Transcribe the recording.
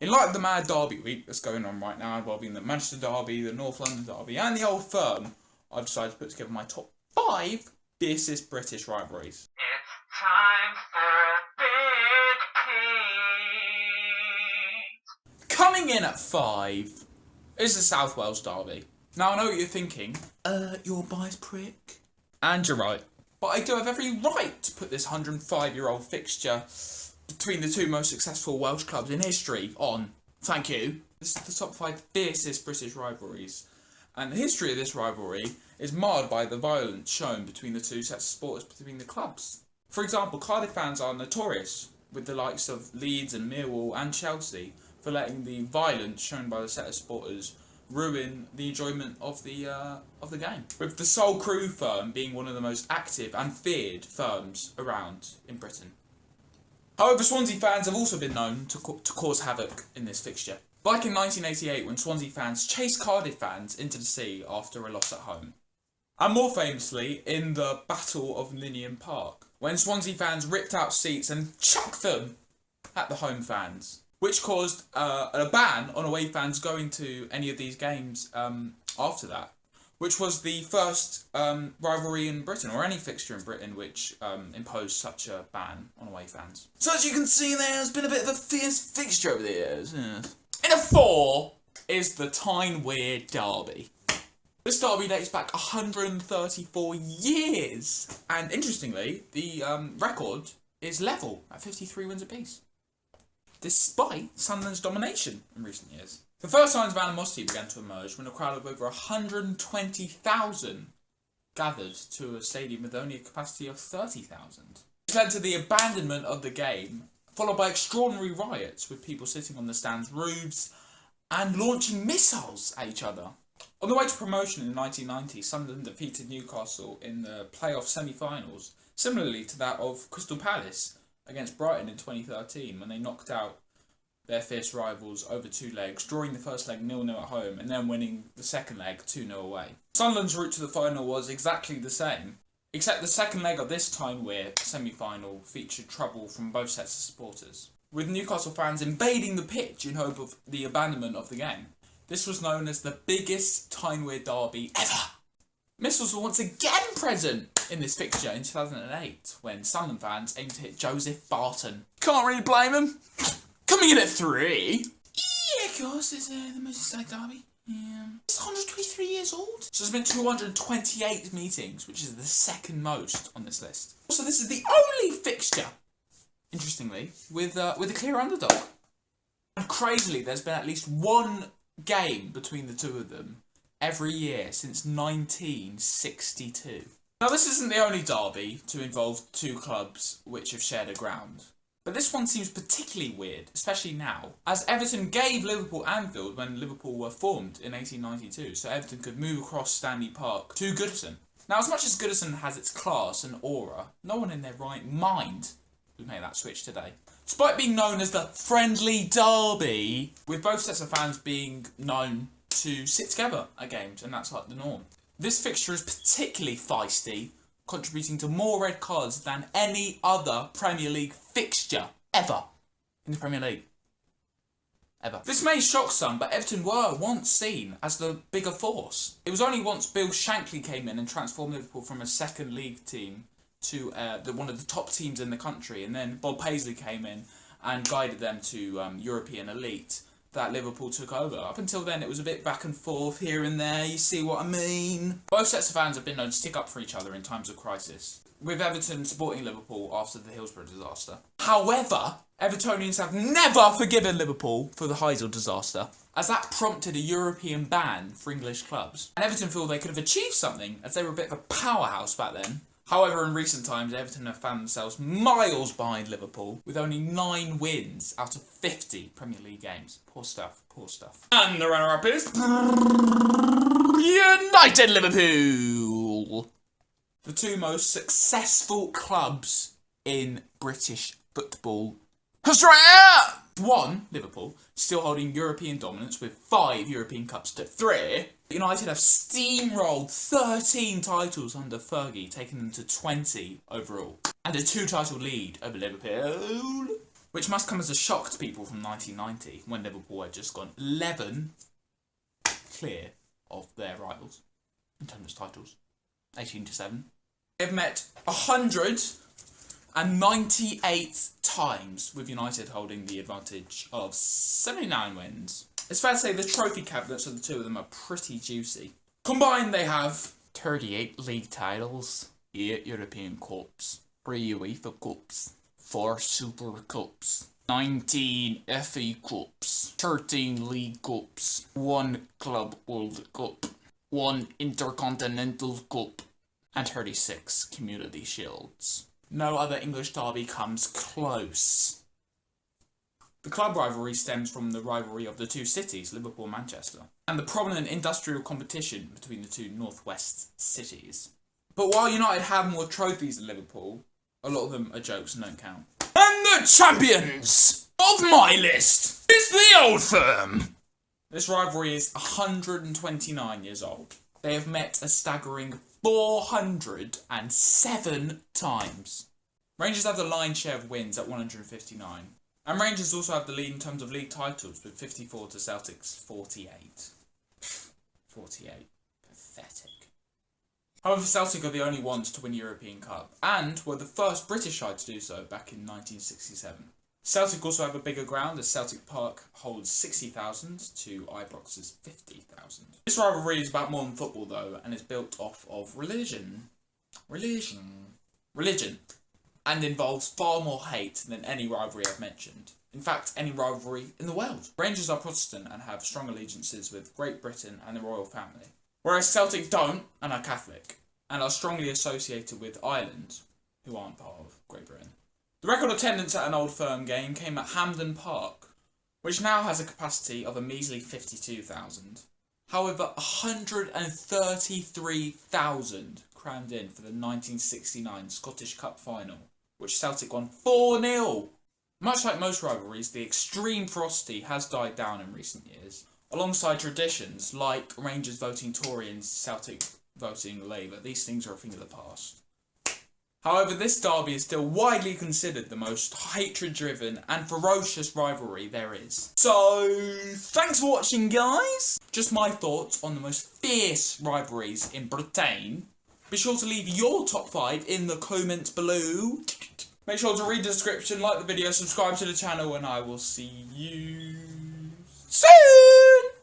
In light of the mad Derby week that's going on right now, involving the Manchester Derby, the North London Derby, and the Old Firm, I've decided to put together my top 5 fiercest British rivalries. It's time for Big Pete. Coming in at 5 is the South Wales Derby. Now I know what you're thinking, you're a biased prick. And you're right. But I do have every right to put this 105-year-old fixture between the two most successful Welsh clubs in history on. Thank you. This is the top 5 fiercest British rivalries. And the history of this rivalry is marred by the violence shown between the two sets of supporters between the clubs. For example, Cardiff fans are notorious, with the likes of Leeds and Millwall and Chelsea, for letting the violence shown by the set of supporters ruin the enjoyment of the game. With the sole crew firm being one of the most active and feared firms around in Britain. However, Swansea fans have also been known to cause havoc in this fixture. Like in 1988 when Swansea fans chased Cardiff fans into the sea after a loss at home. And more famously in the Battle of Ninian Park, when Swansea fans ripped out seats and chucked them at the home fans, which caused a ban on away fans going to any of these games after that, which was the first rivalry in Britain, or any fixture in Britain, which imposed such a ban on away fans. So as you can see, there's been a bit of a fierce fixture over the years. Yeah. In at 4 is the Tyne Weir Derby. This derby dates back 134 years, and interestingly, the record is level at 53 wins apiece, despite Sunderland's domination in recent years. The first signs of animosity began to emerge when a crowd of over 120,000 gathered to a stadium with only a capacity of 30,000. This led to the abandonment of the game, followed by extraordinary riots with people sitting on the stand's roofs and launching missiles at each other. On the way to promotion in 1990, Sunderland defeated Newcastle in the playoff semi-finals, similarly to that of Crystal Palace against Brighton in 2013 when they knocked out their fierce rivals over 2 legs, drawing the first leg 0-0 at home and then winning the second leg 2-0 away. Sunderland's route to the final was exactly the same, except the second leg of this Tyne Weir semi-final featured trouble from both sets of supporters, with Newcastle fans invading the pitch in hope of the abandonment of the game. This was known as the biggest Tyne Weir derby ever. Missiles were once again present in this fixture in 2008 when Sunderland fans aimed to hit Joseph Barton. Can't really blame them. Coming in at 3. Yeah, of course, it's the most historic derby. Yeah. It's 123 years old. So there's been 228 meetings, which is the second most on this list. Also, this is the only fixture, interestingly, with a clear underdog. And crazily, there's been at least one game between the two of them every year since 1962. Now, this isn't the only derby to involve two clubs which have shared a ground. But this one seems particularly weird, especially now, as Everton gave Liverpool Anfield when Liverpool were formed in 1892, so Everton could move across Stanley Park to Goodison. Now, as much as Goodison has its class and aura, no one in their right mind would make that switch today. Despite being known as the Friendly Derby, with both sets of fans being known to sit together at games, and that's like the norm. This fixture is particularly feisty, contributing to more red cards than any other Premier League fixture ever in the Premier League. Ever. This may shock some, but Everton were once seen as the bigger force. It was only once Bill Shankly came in and transformed Liverpool from a second league team to one of the top teams in the country, and then Bob Paisley came in and guided them to European elite, that Liverpool took over. Up until then, it was a bit back and forth here and there, you see what I mean? Both sets of fans have been known to stick up for each other in times of crisis, with Everton supporting Liverpool after the Hillsborough disaster. However, Evertonians have never forgiven Liverpool for the Heysel disaster, as that prompted a European ban for English clubs. And Everton feel they could have achieved something, as they were a bit of a powerhouse back then. However, in recent times, Everton have found themselves miles behind Liverpool, with only 9 wins out of 50 Premier League games. Poor stuff, poor stuff. And the runner-up is United Liverpool! The two most successful clubs in British football history! 1, Liverpool, still holding European dominance with 5 European Cups to 3. United have steamrolled 13 titles under Fergie, taking them to 20 overall, and a 2-title lead over Liverpool. which must come as a shock to people from 1990 when Liverpool had just gone 11 clear of their rivals in terms of titles, 18-7. They've met 198 times, with United holding the advantage of 79 wins. It's fair to say the trophy cabinets of the two of them are pretty juicy. Combined, they have 38 league titles, 8 European Cups, 3 UEFA Cups, 4 Super Cups, 19 FA Cups, 13 League Cups, 1 Club World Cup, 1 Intercontinental Cup, and 36 Community Shields. No other English derby comes close. The club rivalry stems from the rivalry of the two cities, Liverpool and Manchester, and the prominent industrial competition between the two northwest cities. But while United have more trophies than Liverpool, a lot of them are jokes and don't count. And the champions of my list is the Old Firm. This rivalry is 129 years old. They have met a staggering 407 times. Rangers have the lion's share of wins at 159. And Rangers also have the lead in terms of league titles with 54 to Celtic's 48. 48. Pathetic. However, Celtic are the only ones to win European Cup, and were the first British side to do so back in 1967. Celtic also have a bigger ground, as Celtic Park holds 60,000 to Ibrox's 50,000. This rivalry is about more than football though, and is built off of religion, and involves far more hate than any rivalry I've mentioned. In fact, any rivalry in the world. Rangers are Protestant and have strong allegiances with Great Britain and the royal family, whereas Celtic don't and are Catholic, and are strongly associated with Ireland, who aren't part of Great Britain. The record attendance at an Old Firm game came at Hampden Park, which now has a capacity of a measly 52,000. However, 133,000 crammed in for the 1969 Scottish Cup final, which Celtic won 4-0. Much like most rivalries, the extreme ferocity has died down in recent years, alongside traditions like Rangers voting Tory and Celtic voting Labour. These things are a thing of the past. However, this derby is still widely considered the most hatred-driven and ferocious rivalry there is. So, thanks for watching, guys! Just my thoughts on the most fierce rivalries in Britain. Be sure to leave your top 5 in the comments below. Make sure to read the description, like the video, subscribe to the channel, and I will see you soon!